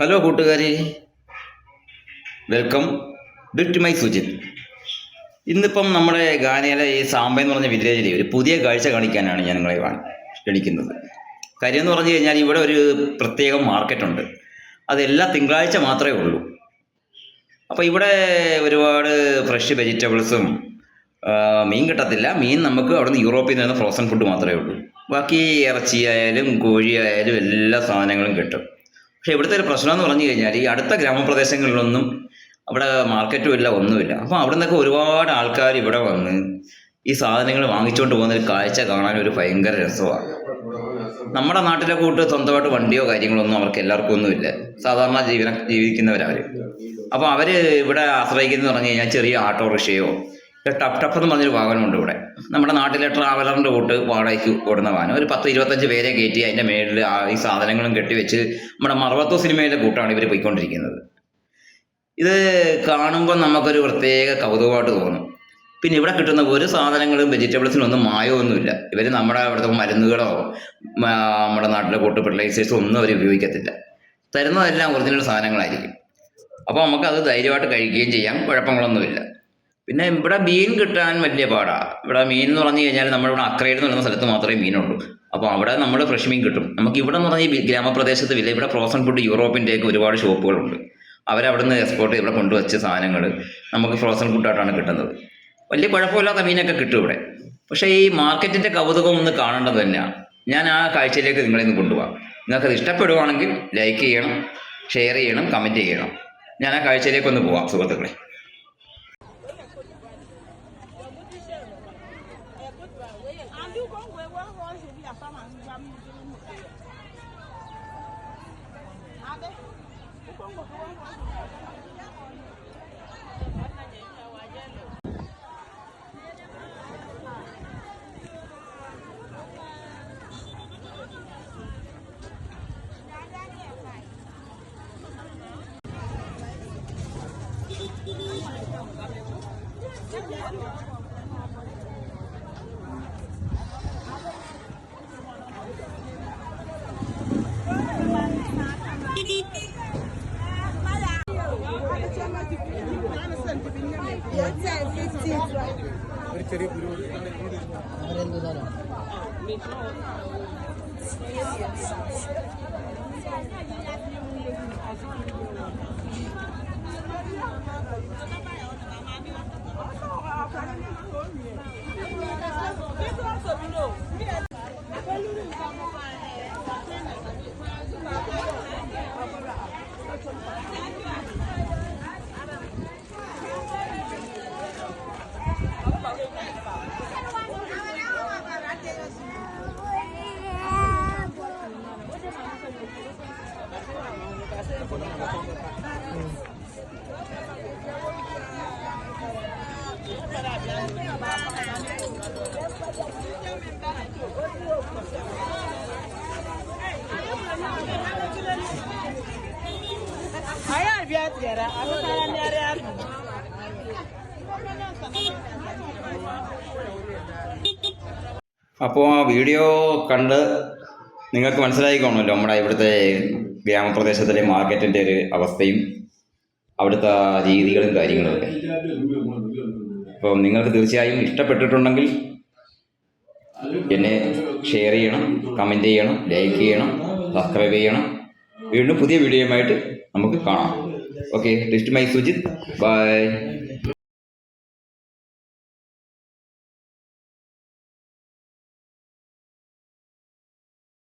Hello കൂട്ടുകാരെ, welcome to മൈ സുജിത്. ഇന്നിപ്പം നമ്മുടെ ഗാനയിലെ ഈ സാമ്പ എന്ന് പറഞ്ഞ വില്ലേജിൽ ഒരു പുതിയ കാഴ്ച കാണിക്കാനാണ് ഞാൻ നിങ്ങളെ ക്ഷണിക്കുന്നത്. കാര്യം എന്ന് പറഞ്ഞു കഴിഞ്ഞാൽ ഇവിടെ ഒരു പ്രത്യേക മാർക്കറ്റുണ്ട്. അതെല്ലാ തിങ്കളാഴ്ച മാത്രമേ ഉള്ളൂ. അപ്പോൾ ഇവിടെ ഒരുപാട് ഫ്രഷ് വെജിറ്റബിൾസും മീൻ കിട്ടത്തില്ല. മീൻ നമുക്ക് അവിടെ നിന്ന് യൂറോപ്പിൽ നിന്ന് ഫ്രോസൺ ഫുഡ് മാത്രമേ ഉള്ളൂ. ബാക്കി ഇറച്ചിയായാലും കോഴിയായാലും എല്ലാ സാധനങ്ങളും കിട്ടും. പക്ഷേ ഇവിടുത്തെ ഒരു പ്രശ്നം എന്ന് പറഞ്ഞു കഴിഞ്ഞാൽ ഈ അടുത്ത ഗ്രാമപ്രദേശങ്ങളിലൊന്നും അവിടെ മാർക്കറ്റും ഇല്ല, ഒന്നുമില്ല. അപ്പോൾ അവിടെ നിന്നൊക്കെ ഒരുപാട് ആൾക്കാർ ഇവിടെ വന്ന് ഈ സാധനങ്ങൾ വാങ്ങിച്ചുകൊണ്ട് പോകുന്ന ഒരു കാഴ്ച കാണാൻ ഒരു ഭയങ്കര രസമാണ്. നമ്മുടെ നാട്ടിലെ കൂട്ട് സ്വന്തമായിട്ട് വണ്ടിയോ കാര്യങ്ങളൊന്നും അവർക്ക് എല്ലാവർക്കും ഒന്നുമില്ല. സാധാരണ ജീവിക്കുന്നവരവർ. അപ്പോൾ അവർ ഇവിടെ ആശ്രയിക്കുന്നത് പറഞ്ഞു കഴിഞ്ഞാൽ ചെറിയ ഓട്ടോറിക്ഷയോ ടഫ് ടഫ് എന്ന് പറഞ്ഞൊരു വാഹനമുണ്ട് ഇവിടെ. നമ്മുടെ നാട്ടിലെ ട്രാവലറിൻ്റെ കൂട്ട് വാടകയ്ക്ക് ഓടുന്ന വാഹനം. ഒരു 10-25 പേരെ കയറ്റി അതിൻ്റെ മേളിൽ ഈ സാധനങ്ങളും കെട്ടിവെച്ച് നമ്മുടെ മറവത്തോ സിനിമയിലെ കൂട്ടാണ് ഇവർ പോയിക്കൊണ്ടിരിക്കുന്നത്. ഇത് കാണുമ്പോൾ നമുക്കൊരു പ്രത്യേക കൗതുകമായിട്ട് തോന്നും. പിന്നെ ഇവിടെ കിട്ടുന്ന ഒരു സാധനങ്ങളും വെജിറ്റബിൾസിനൊന്നും മായമൊന്നുമില്ല. ഇവർ നമ്മുടെ അവിടുത്തെ മരുന്നുകളോ നമ്മുടെ നാട്ടിലെ കൂട്ട് ഫെർട്ടിലൈസേഴ്സോ ഒന്നും അവർ ഉപയോഗിക്കത്തില്ല. തരുന്നതെല്ലാം ഒറിജിനൽ സാധനങ്ങളായിരിക്കും. അപ്പോൾ നമുക്കത് ധൈര്യമായിട്ട് കഴിക്കുകയും ചെയ്യാം, കുഴപ്പങ്ങളൊന്നുമില്ല. പിന്നെ ഇവിടെ മീൻ കിട്ടാൻ വലിയ പാടാണ്. ഇവിടെ മീൻ എന്ന് പറഞ്ഞു കഴിഞ്ഞാൽ നമ്മളിവിടെ അക്രയിൽ എന്ന് പറയുന്ന സ്ഥലത്ത് മാത്രമേ മീനുള്ളൂ. അപ്പോൾ അവിടെ നമ്മൾ ഫ്രഷ് മീൻ കിട്ടും. നമുക്ക് ഇവിടെ എന്ന് പറഞ്ഞാൽ ഈ ഗ്രാമപ്രദേശത്ത് വില ഇവിടെ ഫ്രോസൺ ഫുഡ് യൂറോപ്പിൻ്റെയൊക്കെ ഒരുപാട് ഷോപ്പുകളുണ്ട്. അവരവിടെ നിന്ന് എക്സ്പോർട്ട് ചെയ്ത് ഇവിടെ കൊണ്ടുവച്ച സാധനങ്ങൾ നമുക്ക് ഫ്രോസൺ ഫുഡായിട്ടാണ് കിട്ടുന്നത്. വലിയ കുഴപ്പമില്ലാത്ത മീനൊക്കെ കിട്ടും ഇവിടെ. പക്ഷേ ഈ മാർക്കറ്റിൻ്റെ കൗതുകം ഒന്ന് കാണേണ്ടത് തന്നെയാണ്. ഞാൻ ആ കാഴ്ചയിലേക്ക് നിങ്ങളെ ഒന്ന് കൊണ്ടുപോകാം. നിങ്ങൾക്കത് ഇഷ്ടപ്പെടുവാണെങ്കിൽ ലൈക്ക് ചെയ്യണം, ഷെയർ ചെയ്യണം, കമൻറ്റ് ചെയ്യണം. ഞാൻ ആ കാഴ്ചയിലേക്കൊന്ന് പോവാം സുഹൃത്തുക്കളെ. ഒരു ചെറിയ അപ്പോൾ ആ വീഡിയോ കണ്ട് നിങ്ങൾക്ക് മനസ്സിലായിക്കോണമല്ലോ നമ്മുടെ ഇവിടുത്തെ ഗ്രാമപ്രദേശത്തിലെ മാർക്കറ്റിൻ്റെ ഒരു അവസ്ഥയും അവിടുത്തെ രീതികളും കാര്യങ്ങളുമൊക്കെ. അപ്പോൾ നിങ്ങൾക്ക് തീർച്ചയായും ഇഷ്ടപ്പെട്ടിട്ടുണ്ടെങ്കിൽ എന്നെ ഷെയർ ചെയ്യണം, കമൻറ്റ് ചെയ്യണം, ലൈക്ക് ചെയ്യണം, സബ്സ്ക്രൈബ് ചെയ്യണം. വീണ്ടും പുതിയ വീഡിയോയുമായിട്ട് നമുക്ക് കാണാം. ഓക്കെ, ടു മൈ സുജിത്. ബൈ.